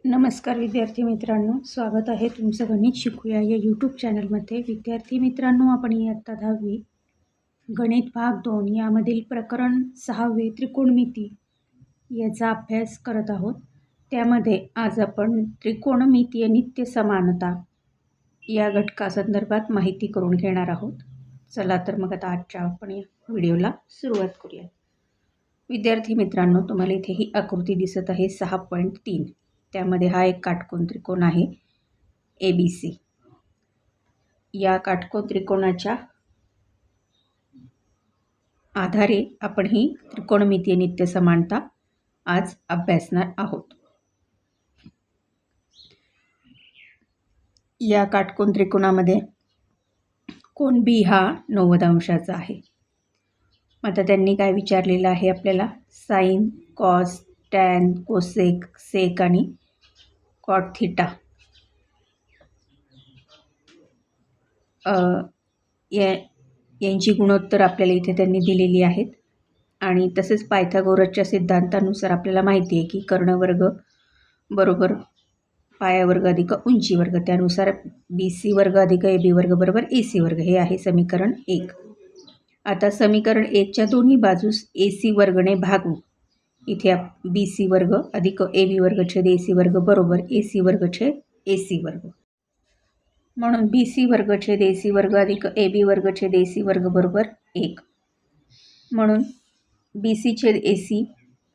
नमस्कार विद्यार्थी मित्रांनो, स्वागत आहे तुमचं गणित शिकूया या यूट्यूब चॅनलमध्ये. विद्यार्थी मित्रांनो, आपण इयत्ता 10वी गणित भाग 2 यामधील प्रकरण 6वे त्रिकोणमिती याचा अभ्यास करत आहोत. त्यामध्ये आज आपण त्रिकोणमितीय नित्य समानता या घटकासंदर्भात माहिती करून घेणार आहोत. चला तर मग आता आजच्या आपण या व्हिडिओला सुरुवात करूया. विद्यार्थी मित्रांनो, तुम्हाला इथे ही आकृती दिसत आहे 6.3. त्यामध्ये हा एक काटकोन त्रिकोण आहे ABC. या काटकोन त्रिकोणाच्या आधारे आपण ही त्रिकोणमितीय नित्य समानता आज अभ्यासणार आहोत. या काटकोन त्रिकोणामध्ये कोन B हा 90 अंशाचा आहे. आता त्यांनी काय विचारलेलं आहे आपल्याला, साइन, कॉस, टॅन, कोसेक, सेक आणि कॉट थिटा यांची गुणोत्तर आपल्याला इथे त्यांनी दिलेली आहेत. आणि तसेच पायथागोरसच्या सिद्धांतानुसार आपल्याला माहिती आहे की कर्णवर्ग बरोबर पाया वर्ग अधिक उंची वर्ग, त्यानुसार BC वर्ग अधिक AB वर्ग बरोबर AC वर्ग, हे आहे समीकरण 1. आता समीकरण 1च्या दोन्ही बाजूस AC वर्गने भागू. इथे BC वर्ग अधिक AB वर्ग छेद AC वर्ग बरोबर AC वर्ग छेद AC वर्ग, म्हणून BC वर्ग छेद AC वर्ग अधिक AB वर्ग छेद AC वर्ग बरोबर 1. म्हणून BC छेद AC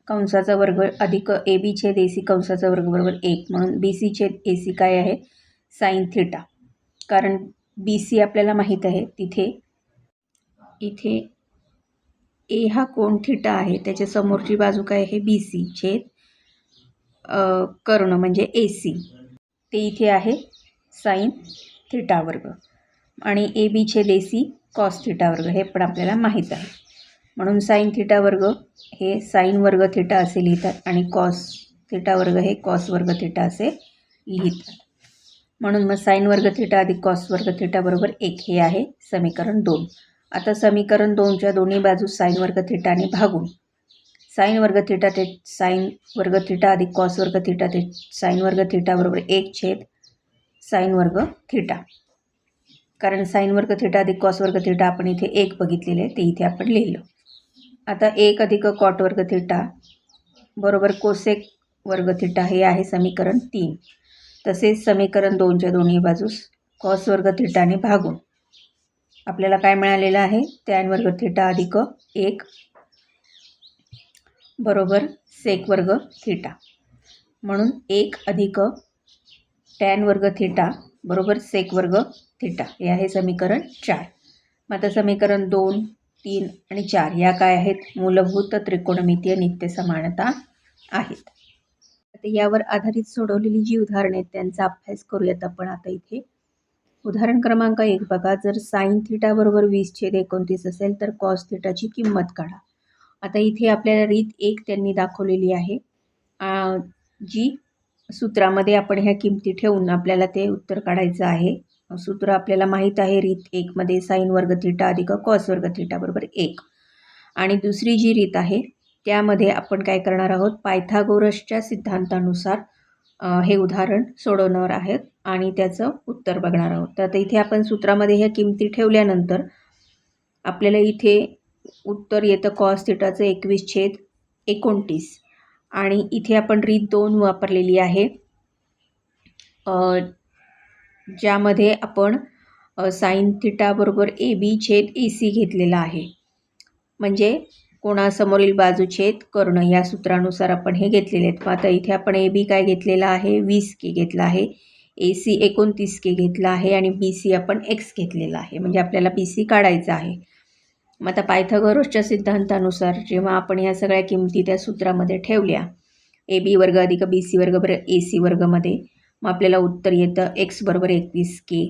कंसाचा वर्ग अधिक AB छेद AC कंसाचा वर्ग बरोबर 1. म्हणून BC छेद AC काय आहे, साइन थिटा. कारण BC आपल्याला माहीत आहे, इथे A हा कोन थिटा आहे, त्याच्या समोरची बाजू काय आहे BC छेद कर्ण म्हणजे AC, ते इथे आहे साइन थिटा वर्ग. आणि AB छेद AC कॉस थिटा वर्ग, हे पण आपल्याला माहीत आहे. म्हणून साइन थिटा वर्ग हे साइन वर्ग थिटा असे लिहितात आणि कॉस थिटा वर्ग हे कॉस वर्ग थिटा असे लिहितात. म्हणून मग साइन वर्ग थिटा अधिक कॉस वर्ग थिटा बरोबर 1 हे आहे समीकरण 2. आता समीकरण 2च्या दोन्ही बाजू साइन वर्ग थिटाने भागून साइन वर्ग थिटा ते साइन वर्ग थिटा अधिक कॉस वर्ग थिटा ते साइन वर्ग थिटा बरोबर 1 छेद साइन वर्ग थिटा. कारण साइन वर्ग थिटा अधिक कॉस वर्ग थिटा आपण इथे 1 बघितलेले आहे, ते इथे आपण लिहिलं. आता 1 अधिक कॉट वर्ग थिटा बरोबर कोसेक वर्ग थिटा, हे आहे समीकरण 3. तसेच समीकरण 2च्या दोन्ही बाजूस कॉस वर्ग थिटाने भागून आपल्याला काय मिळालेलं आहे, टॅन वर्ग थिटा अधिक 1 बरोबर सेक वर्ग थिटा. म्हणून 1 अधिक टॅन वर्ग थिटा बरोबर सेक वर्ग थिटा, हे आहे समीकरण 4. मग आता समीकरण 2, 3 आणि 4 या काय आहेत, मूलभूत त्रिकोणमितीय नित्य समानता आहेत. आता यावर आधारित सोडवलेली जी उदाहरणे आहेत त्यांचा अभ्यास करूयात आपण. आता इथे उदाहरण क्रमांक 1 बघा. जर साइन थिटा बरोबर 20/29 असेल तर कॉस थिटाची किंमत काढा. आता इथे आपल्याला रीत 1 त्यांनी दाखवलेली आहे, जी सूत्रामध्ये आपण ह्या किमती ठेवून आपल्याला ते उत्तर काढायचं आहे. सूत्र आपल्याला माहीत आहे रीत 1 मध्ये साइन वर्ग थिटा अधिक कॉस वर्ग थिटा बरोबर 1. आणि दुसरी जी रीत आहे त्यामध्ये आपण काय करणार आहोत, पायथागोरसच्या सिद्धांतानुसार हे उदाहरण सोडवणार आहेत आणि त्याचं उत्तर बघणार आहोत. तर आता इथे आपण सूत्रामध्ये ह्या किमती ठेवल्यानंतर आपल्याला इथे उत्तर येतं कॉस थिटाचं 21/29. आणि इथे आपण रीत 2 वापरलेली आहे, ज्यामध्ये आपण साइन थिटा बरोबर AB छेद AC घेतलेला आहे. म्हणजे कोणासमोरील बाजू छेद कर्ण या सूत्रानुसार आपण हे घेतलेले आहेत. आता इथे आपण AB काय घेतलेला आहे, 20K घेतला आहे, AC 29K घेतला आहे आणि BC आपण X घेतलेला आहे. म्हणजे आपल्याला BC काढायचा आहे. मग आता पायथागोरसच्या सिद्धांतानुसार जेव्हा आपण ह्या सगळ्या किमती त्या सूत्रामध्ये ठेवल्या, AB वर्ग अधिक BC वर्ग बरोबर AC वर्गमध्ये, मग आपल्याला उत्तर येतं X बरोबर 21K,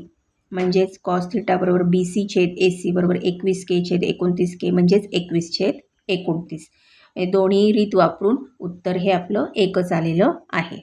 म्हणजेच कॉस थिटा बरोबर BC छेद AC बरोबर 21K छेद 29K म्हणजेच 21/29. दोन्ही रीत वापरून उत्तर हे आपलं एकच आलेलं आहे.